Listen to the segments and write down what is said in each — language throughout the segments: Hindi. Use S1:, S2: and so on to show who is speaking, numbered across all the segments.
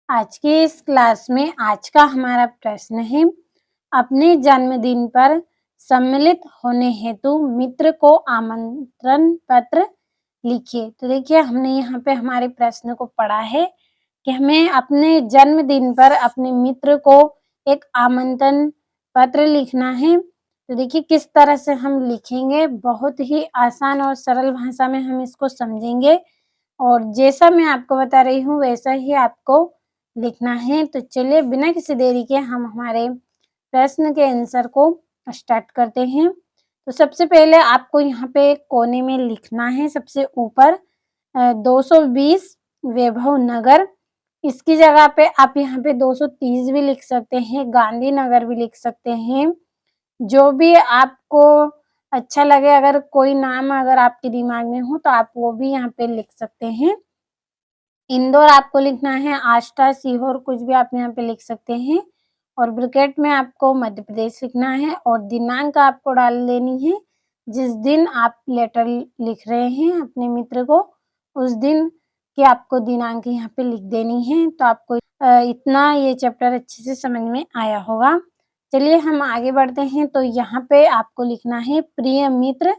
S1: आज की इस क्लास में आज का हमारा प्रश्न है, अपने जन्मदिन पर सम्मिलित होने हेतु मित्र को आमंत्रण पत्र लिखिए। तो देखिए हमने यहाँ पे हमारे प्रश्न को पढ़ा है कि हमें अपने जन्मदिन पर अपने मित्र को एक आमंत्रण पत्र लिखना है। तो देखिए किस तरह से हम लिखेंगे, बहुत ही आसान और सरल भाषा में हम इसको समझेंगे और जैसा मैं आपको बता रही हूँ वैसा ही आपको लिखना है। तो चलिए बिना किसी देरी के हम हमारे प्रश्न के आंसर को स्टार्ट करते हैं। तो सबसे पहले आपको यहाँ पे कोने में लिखना है सबसे ऊपर 220 वैभव नगर। इसकी जगह पे आप यहाँ पे 230 भी लिख सकते हैं, गांधी नगर भी लिख सकते हैं, जो भी आपको अच्छा लगे। अगर कोई नाम अगर आपके दिमाग में हो तो आप वो भी यहाँ पे लिख सकते हैं। इंदौर आपको लिखना है, आष्टा, सीहोर कुछ भी आप यहाँ पे लिख सकते हैं और ब्रैकेट में आपको मध्य प्रदेश लिखना है और दिनांक आपको डाल देनी है। जिस दिन आप लेटर लिख रहे हैं अपने मित्र को, उस दिन की आपको दिनांक यहाँ पे लिख देनी है। तो आपको इतना ये चैप्टर अच्छे से समझ में आया होगा। चलिए हम आगे बढ़ते हैं। तो यहाँ पे आपको लिखना है, प्रिय मित्र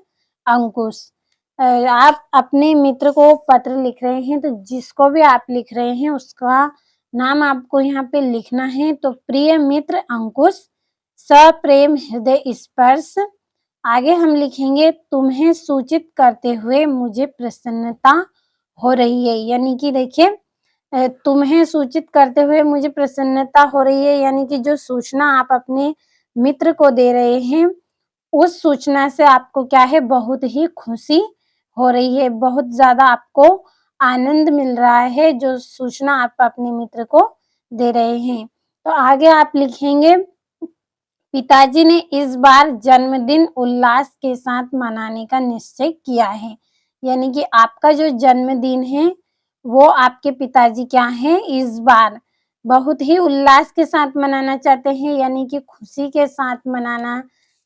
S1: अंकुश। आप अपने मित्र को पत्र लिख रहे हैं, तो जिसको भी आप लिख रहे हैं उसका नाम आपको यहाँ पे लिखना है। तो प्रिय मित्र अंकुश, सप्रेम हृदय स्पर्श। आगे हम लिखेंगे, तुम्हें सूचित करते हुए मुझे प्रसन्नता हो रही है। यानी कि देखिए तुम्हें सूचित करते हुए मुझे प्रसन्नता हो रही है, यानी कि जो सूचना आप अपने मित्र को दे रहे हैं उस सूचना से आपको क्या है, बहुत ही खुशी हो रही है, बहुत ज्यादा आपको आनंद मिल रहा है जो सूचना आप अपने मित्र को दे रहे हैं। तो आगे आप लिखेंगे, पिताजी ने इस बार जन्मदिन उल्लास के साथ मनाने का निश्चय किया है। यानी कि आपका जो जन्मदिन है वो आपके पिताजी क्या है, इस बार बहुत ही उल्लास के साथ मनाना चाहते हैं, यानी कि खुशी के साथ मनाना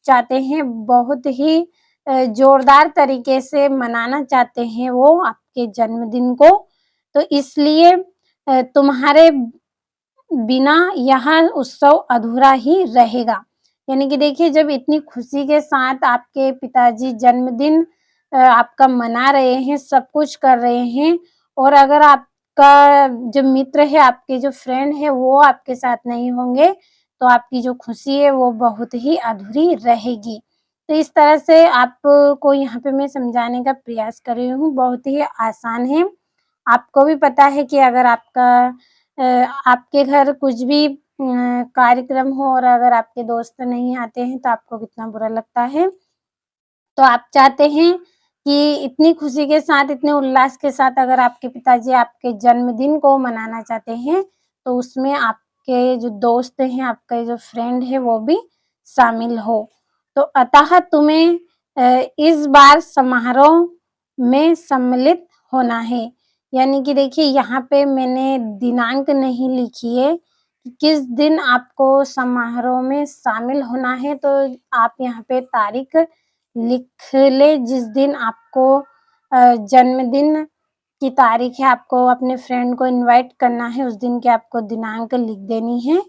S1: चाहते हैं, बहुत ही जोरदार तरीके से मनाना चाहते हैं वो आपके जन्मदिन को। तो इसलिए तुम्हारे बिना यह उत्सव अधूरा ही रहेगा। यानी कि देखिए जब इतनी खुशी के साथ आपके पिताजी जन्मदिन आपका मना रहे हैं, सब कुछ कर रहे हैं और अगर आपका जो मित्र है, आपके जो फ्रेंड है वो आपके साथ नहीं होंगे तो आपकी जो खुशी है वो बहुत ही अधूरी रहेगी। तो इस तरह से आपको यहाँ पे मैं समझाने का प्रयास कर रही हूँ, बहुत ही आसान है। आपको भी पता है कि अगर आपके घर कुछ भी कार्यक्रम हो और अगर आपके दोस्त नहीं आते हैं तो आपको कितना बुरा लगता है। तो आप चाहते हैं कि इतनी खुशी के साथ, इतने उल्लास के साथ अगर आपके पिताजी आपके जन्मदिन को मनाना चाहते हैं तो उसमें आपके जो दोस्त हैं, आपके जो फ्रेंड है वो भी शामिल हो। तो अतः तुम्हें इस बार समारोह में सम्मिलित होना है। यानी कि देखिए यहाँ पे मैंने दिनांक नहीं लिखी है कि किस दिन आपको समारोह में शामिल होना है, तो आप यहाँ पे तारीख लिख ले जिस दिन आपको जन्मदिन की तारीख है, आपको अपने फ्रेंड को इनवाइट करना है, उस दिन की आपको दिनांक लिख देनी है।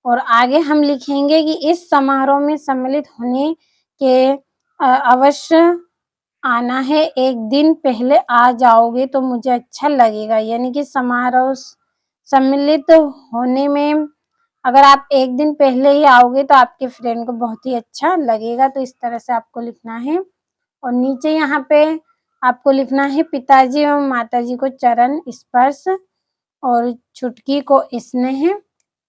S1: और आगे हम लिखेंगे कि इस समारोह में सम्मिलित होने के अवश्य आना है, एक दिन पहले आ जाओगे तो मुझे अच्छा लगेगा। यानी कि समारोह सम्मिलित होने में अगर आप एक दिन पहले ही आओगे तो आपके फ्रेंड को बहुत ही अच्छा लगेगा। तो इस तरह से आपको लिखना है और नीचे यहाँ पे आपको लिखना है, पिताजी एवं माताजी को चरण स्पर्श और छुटकी को स्नेह।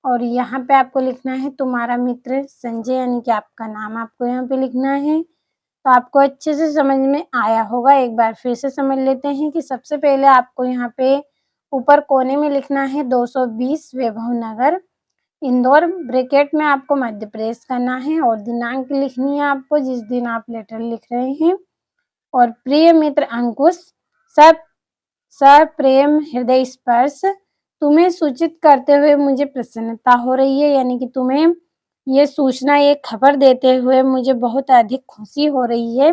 S1: और यहाँ पे आपको लिखना है, तुम्हारा मित्र संजय, यानी कि आपका नाम आपको यहाँ पे लिखना है। तो आपको अच्छे से समझ में आया होगा। एक बार फिर से समझ लेते हैं कि सबसे पहले आपको यहाँ पे ऊपर कोने में लिखना है 220 वैभव नगर, इंदौर, ब्रैकेट में आपको मध्य प्रदेश करना है और दिनांक लिखनी है आपको जिस दिन आप लेटर लिख रहे हैं। और प्रिय मित्र अंकुश, सब सप्रेम हृदय स्पर्श, तुम्हें सूचित करते हुए मुझे प्रसन्नता हो रही है। यानी कि तुम्हें ये सूचना, ये खबर देते हुए मुझे बहुत अधिक खुशी हो रही है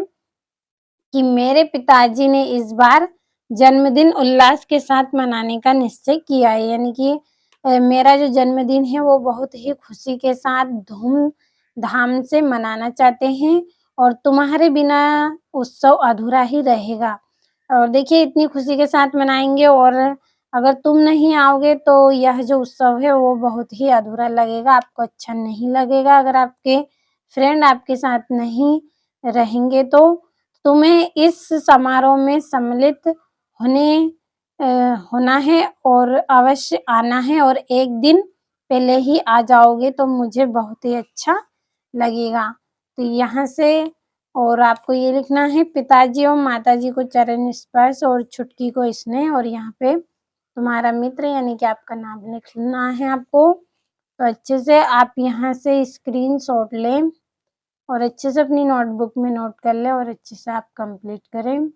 S1: कि मेरे पिताजी ने इस बार जन्मदिन उल्लास के साथ मनाने का निश्चय किया है। यानी कि मेरा जो जन्मदिन है वो बहुत ही खुशी के साथ धूम-धाम से मनाना चाहते हैं और तुम्हारे बिना उत्सव अधूरा ही रहेगा। और देखिए इतनी खुशी के साथ मनाएँगे और अगर तुम नहीं आओगे तो यह जो उत्सव है वो बहुत ही अधूरा लगेगा, आपको अच्छा नहीं लगेगा। अगर आपके फ्रेंड आपके साथ नहीं रहेंगे तो तुम्हें इस समारोह में सम्मिलित होने अ, होना है और अवश्य आना है और 1 दिन पहले ही आ जाओगे तो मुझे बहुत ही अच्छा लगेगा। तो यहाँ से और आपको ये लिखना है पिताजी और माताजी को चरण स्पर्श और छुटकी को स्नेह और यहाँ पे तुम्हारा मित्र यानी कि आपका नाम लिखना है आपको। तो अच्छे से आप यहाँ से स्क्रीनशॉट लें और अच्छे से अपनी नोटबुक में नोट कर लें और अच्छे से आप कंप्लीट करें।